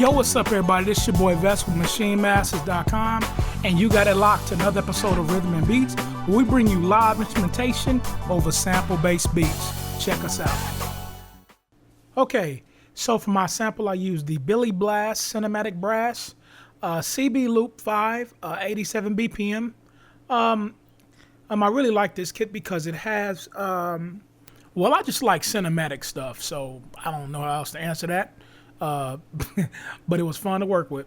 Yo, what's up, everybody? This is your boy Vest with MachineMasters.com, and you got it locked to another episode of Rhythm and Beats, where we bring you live instrumentation over sample-based beats. Check us out. Okay, so for my sample, I used the Billy Blass Cinematic Brass, CB Loop 5, 87 BPM. I really like this kit because it has, well, I just like cinematic stuff, so I don't know how else to answer that. But it was fun to work with.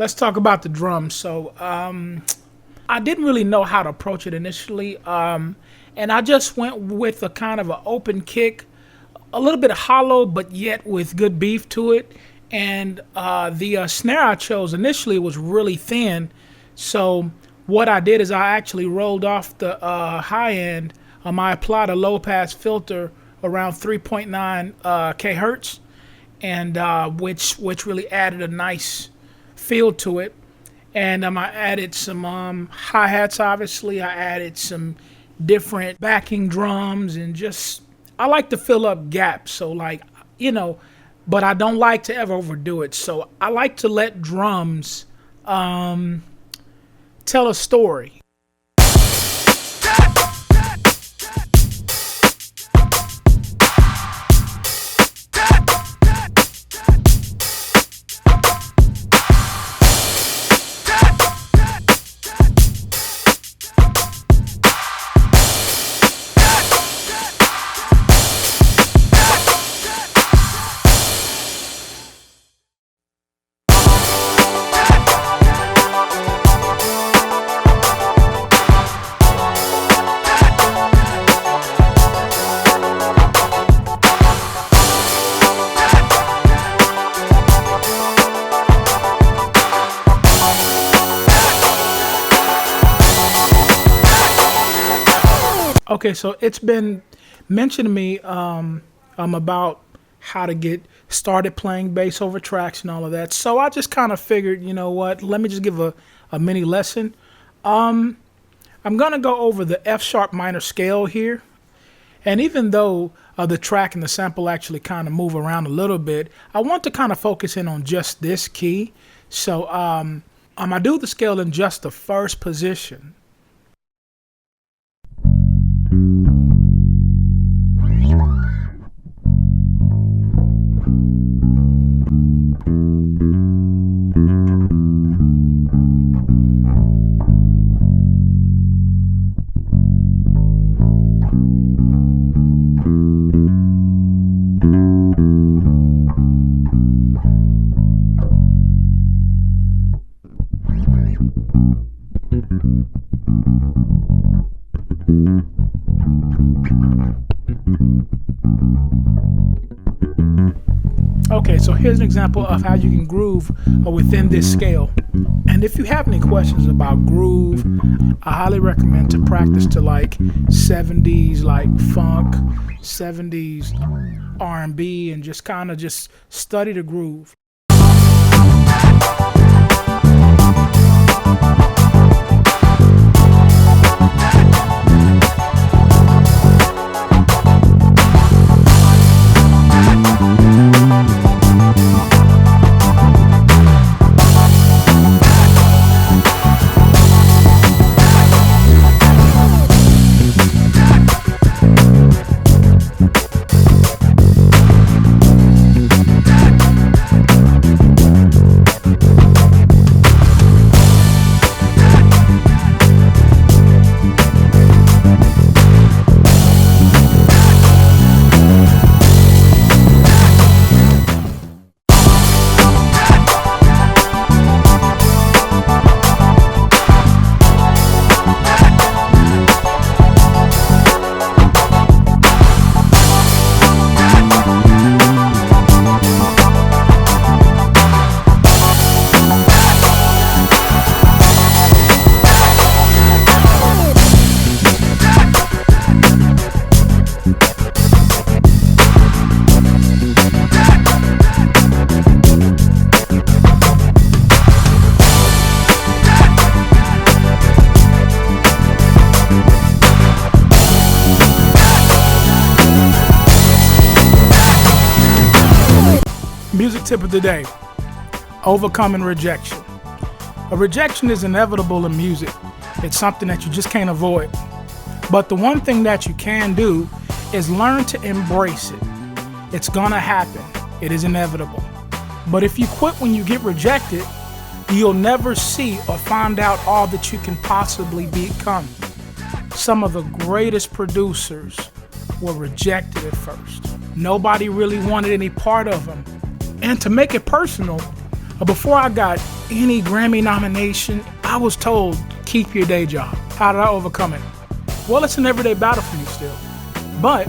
Let's talk about the drums. So, I didn't really know how to approach it initially, and I just went with a kind of an open kick, a little bit hollow, but yet with good beef to it. And the snare I chose initially was really thin, so what I did is I actually rolled off the high end. I applied a low pass filter around 3.9 kHz, and which really added a nice feel to it. And I added some hi-hats, obviously. I added some different backing drums, and just, I like to fill up gaps. So, like, you know, but I don't like to ever overdo it. So I like to let drums tell a story. Okay, so it's been mentioned to me about how to get started playing bass over tracks and all of that. So I just kind of figured, you know what, let me just give a mini lesson. I'm going to go over the F sharp minor scale here. And even though the track and the sample actually kind of move around a little bit, I want to kind of focus in on just this key. So I'm going to do the scale in just the first position. Okay, so here's an example of how you can groove within this scale. And if you have any questions about groove, I highly recommend to practice to like 70s like funk, 70s R&B, and just kind of just study the groove. Music tip of the day: overcoming rejection. A rejection is inevitable in music. It's something that you just can't avoid. But the one thing that you can do is learn to embrace it. It's gonna happen. It is inevitable. But if you quit when you get rejected, you'll never see or find out all that you can possibly become. Some of the greatest producers were rejected at first. Nobody really wanted any part of them. And to make it personal, before I got any Grammy nomination, I was told, keep your day job. How did I overcome it? Well, it's an everyday battle for me still, but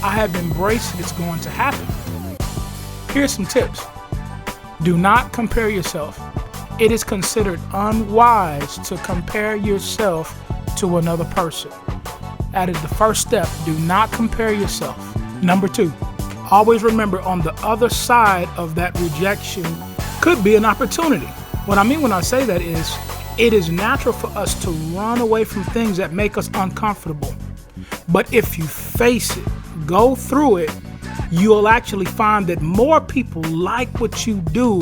I have embraced it's going to happen. Here's some tips. Do not compare yourself. It is considered unwise to compare yourself to another person. That is the first step. Do not compare yourself. Number 2, always remember on the other side of that rejection could be an opportunity. What I mean when I say that is, it is natural for us to run away from things that make us uncomfortable. But if you face it, go through it, you'll actually find that more people like what you do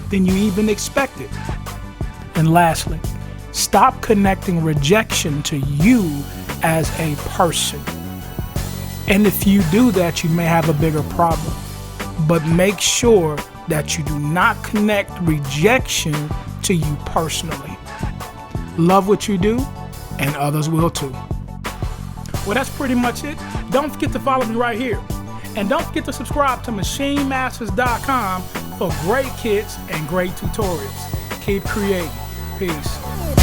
than you even expected. And lastly, stop connecting rejection to you as a person. And if you do that, you may have a bigger problem. But make sure that you do not connect rejection to you personally. Love what you do, and others will too. Well, that's pretty much it. Don't forget to follow me right here. And don't forget to subscribe to MachineMasters.com for great kits and great tutorials. Keep creating. Peace.